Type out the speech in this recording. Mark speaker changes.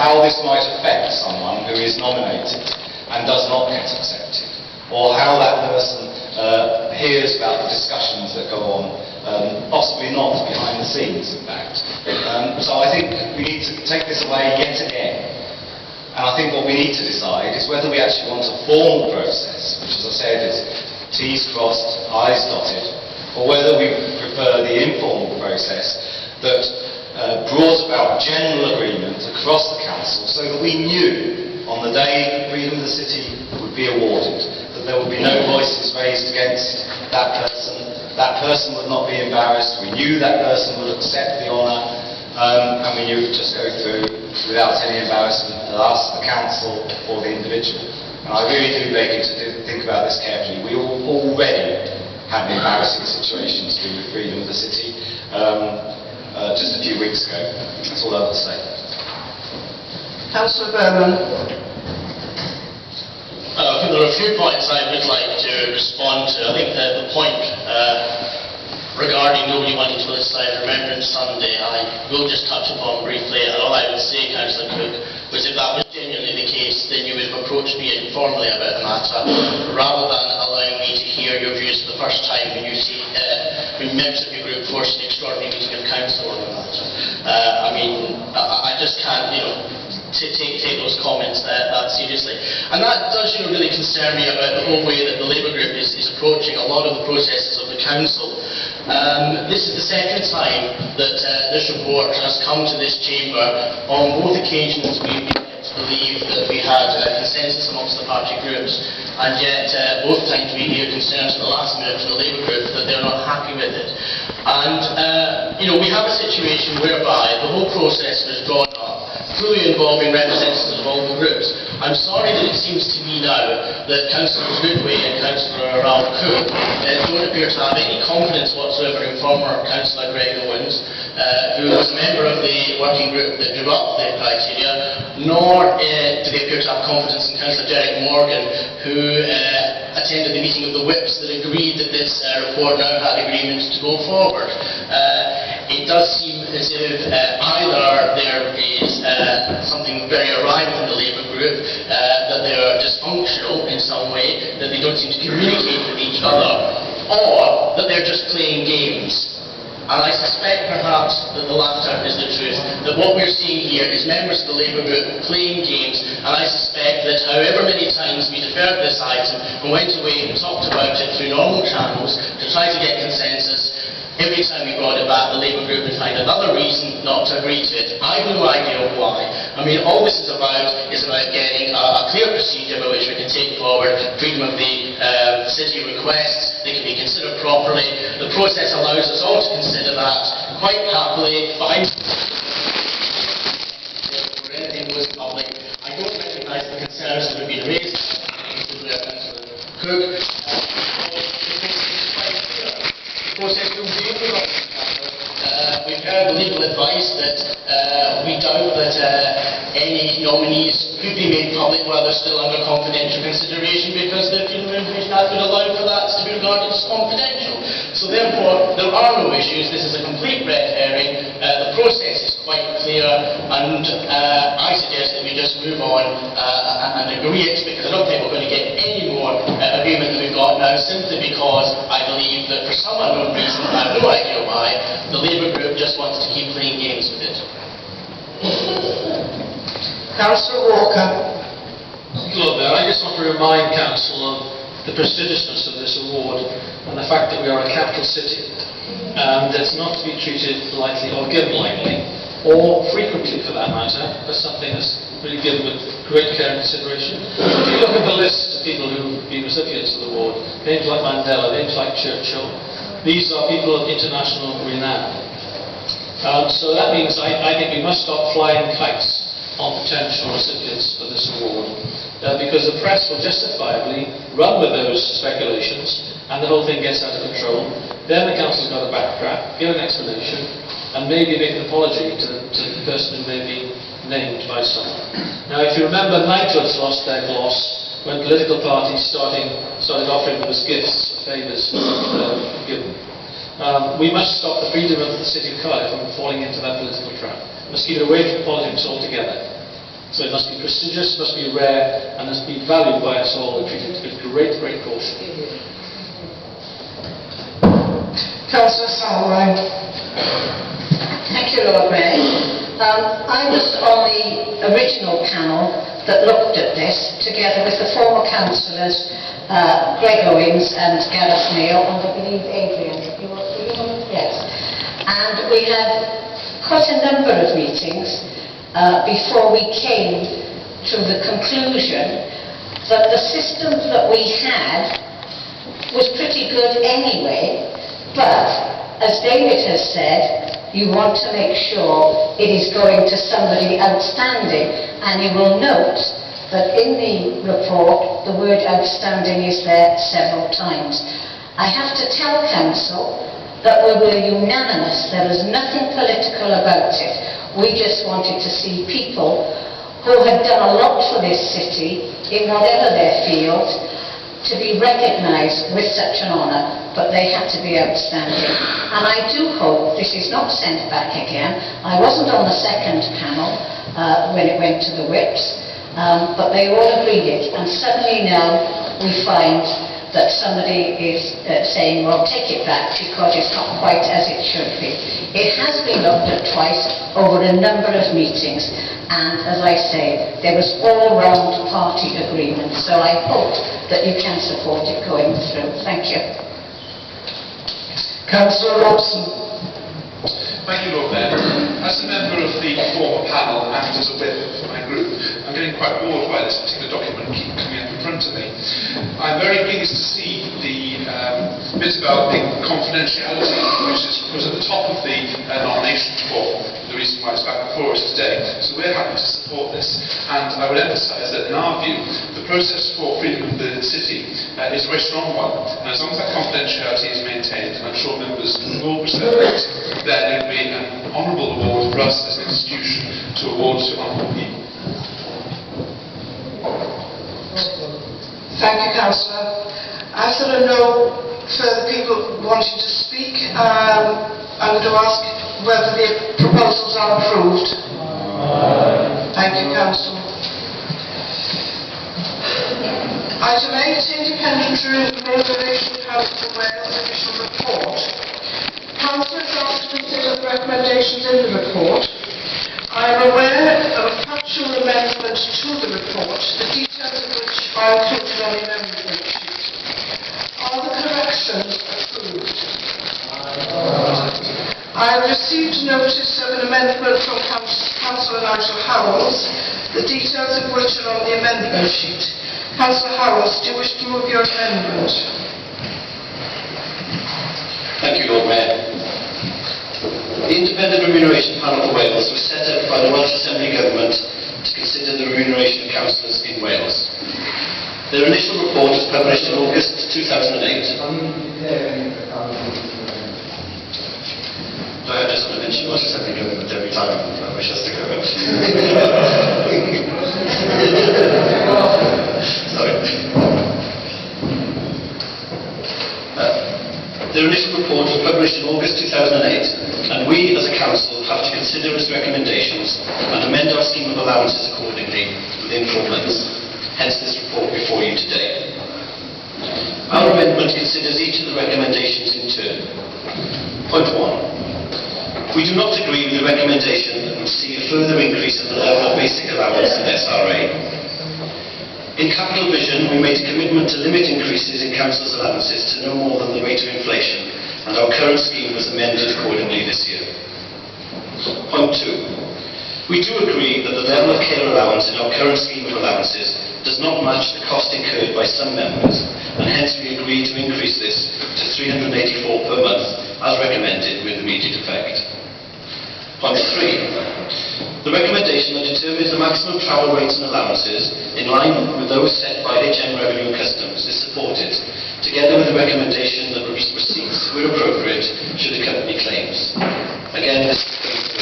Speaker 1: how this might affect someone who is nominated and does not get accepted, or how that person hears about the discussions that go on, possibly not behind the scenes, in fact. So I think we need to take this away yet again. And I think what we need to decide is whether we actually want a formal process, which, as I said, is T's crossed, I's dotted, or whether we prefer the informal process that brought about general agreement across the council, so that we knew on the day Freedom of the City would be awarded that there would be no voices raised against that person would not be embarrassed, we knew that person would accept the honour, and we knew it would just go through without any embarrassment to us, the council, or the individual. And I really do beg you to think about this carefully. We already had embarrassing situations to do with Freedom of the City just a few weeks ago. That's all I will say.
Speaker 2: Councillor Berman.
Speaker 3: I think there are a few points I would like to respond to. I think the point regarding nobody wanting to politicise Remembrance Sunday, I will just touch upon briefly, and all I would say, Councillor Cook, was if that was genuinely the case, then you would have approached me informally about the matter, rather than allowing me to hear your views for the first time when you see members of your group forced an extraordinary meeting of council on the matter. I just can't, take those comments that seriously. And that does really concern me about the whole way that the Labour group is approaching a lot of the processes of the council. This is the second time that this report has come to this chamber. On both occasions we've been led to believe that we had consensus amongst the party groups, and yet both times we hear concerns at the last minute from the Labour group that they're not happy with it. And we have a situation whereby the whole process was drawn up, fully involving representatives of all the groups. I'm sorry that it seems to me now that Councillor Goodway and Councillor Ralph Cook don't appear to have any confidence whatsoever in former Councillor Greg Owens, who was a member of the working group that drew up the criteria, nor do they appear to have confidence in Councillor Derek Morgan, who attended the meeting of the whips that agreed that this report now had agreement to go forward. It does seem as if either there is something very awry within the Labour group, that they are dysfunctional in some way, that they don't seem to communicate with each other, or that they're just playing games. And I suspect perhaps that the latter is the truth, that what we're seeing here is members of the Labour group playing games, and I suspect that however many times we deferred this item and went away and talked about it through normal channels to try to get consensus, every time we brought it back, the Labour group would find another reason not to agree to it. I have no idea why. All this is about getting a clear procedure by which we can take forward freedom of the city requests. They can be considered properly. The process allows us all to consider that quite happily. But for anything goes public, I don't recognise the concerns that have been raised by Councillor Cook. The process will be interrupted. We've heard legal advice that we doubt that any nominees could be made public while they're still under confidential consideration, because the Freedom of Information Act would allow for that to be regarded as confidential. So therefore, there are no issues. This is a complete red herring. The process is quite clear, and I suggest that we just move on and agree it, because I don't think we're going to get any more agreement than we've got now, simply because I believe that for some unknown reason, I have no idea why, the Labour group just wants to keep playing games with it.
Speaker 2: Councillor Walker.
Speaker 4: Lord Mayor, I just want to remind Council of the prestigiousness of this award and the fact that we are a capital city, and it's not to be treated lightly or given lightly, or frequently for that matter, as something that's really given with great care and consideration. If you look at the list of people who've been recipients of the award, names like Mandela, names like Churchill, these are people of international renown. So that means I think we must stop flying kites on potential recipients of this award, because the press will justifiably run with those speculations and the whole thing gets out of control. Then the council's got to backtrack, give an explanation, and maybe make an apology to the person who may be named by someone. Now, if you remember, knighthoods lost their gloss when political parties started offering them as gifts, favours given. We must stop the freedom of the city of Cardiff from falling into that political trap. We must keep it away from politics altogether. So it must be prestigious, must be rare, and must be valued by us all and treated with great, great caution.
Speaker 2: Councillor Salwine.
Speaker 5: Thank you, Lord Mayor. I was on the original panel that looked at this, together with the former councillors Greg Owens and Gareth Neil, and I believe Adrian. Yes. And we had quite a number of meetings before we came to the conclusion that the system that we had was pretty good anyway, but as David has said, you want to make sure it is going to somebody outstanding, and you will note that in the report the word outstanding is there several times. I have to tell Council that we were unanimous. There was nothing political about it. We just wanted to see people who had done a lot for this city in whatever their field to be recognised with such an honour, but they had to be outstanding. And I do hope this is not sent back again. I wasn't on the second panel when it went to the whips, but they all agreed it, and suddenly now we find that somebody is saying, well, take it back because it's not quite as it should be. It has been looked at twice over a number of meetings, and as I say, there was all-round party agreement, so I hope that you can support it going through. Thank you.
Speaker 2: Councillor Robson.
Speaker 6: Thank you, Lord Mayor. As a member of the former panel and as a whip for my group, I'm getting quite bored by this particular document keep coming up in front of me. I'm very pleased to see the bit about the confidentiality, which was at the top of the nomination form, the reason why it's back before us today. So we're happy to support this, and I would emphasise that in our view, the process for freedom of the city is a very strong one, and as long as that confidentiality is maintained, and I'm sure members will respect that, then it would be an honourable award for us as an institution to award to honourable people.
Speaker 2: Thank you, Councillor. As there are no further people wanting to speak, I'm going to ask whether the proposals are approved. Thank you, Councillor. Item 8, Independent Remuneration Council of Wales Official Report. Council is asked to consider the recommendations in the report. I am aware of a factual amendment to the report, the details of which are included on the amendment sheet. Are the corrections approved? I have received notice of an amendment from Councillor Nigel Howells, the details of which are on the amendment sheet. Councillor Howells, do you wish to move your amendment?
Speaker 7: Thank you, Lord Mayor. The Independent Remuneration Panel for Wales was set up by the Welsh Assembly Government to consider the remuneration of councillors in Wales. Their initial report was published in August 2008. I just want to mention Welsh Assembly Government every time I wish us to go. Sorry. Their initial report was published in August 2008, and we as a council have to consider its recommendations and amend our scheme of allowances accordingly within 4 months. Hence this report before you today. Our amendment considers each of the recommendations in turn. Point 1. We do not agree with the recommendation that would see a further increase in the level of basic allowance in SRA. In Capital Vision, we made a commitment to limit increases in councils' allowances to no more than the rate of inflation, and our current scheme was amended accordingly this year. Point 2. We do agree that the level of care allowance in our current scheme of allowances does not match the cost incurred by some members, and hence we agreed to increase this to £384 per month, as recommended, with immediate effect. Point 3. The recommendation that determines the maximum travel rates and allowances in line with those set by HM Revenue and Customs is supported, together with the recommendation that receipts, where appropriate, should accompany claims. Again, this is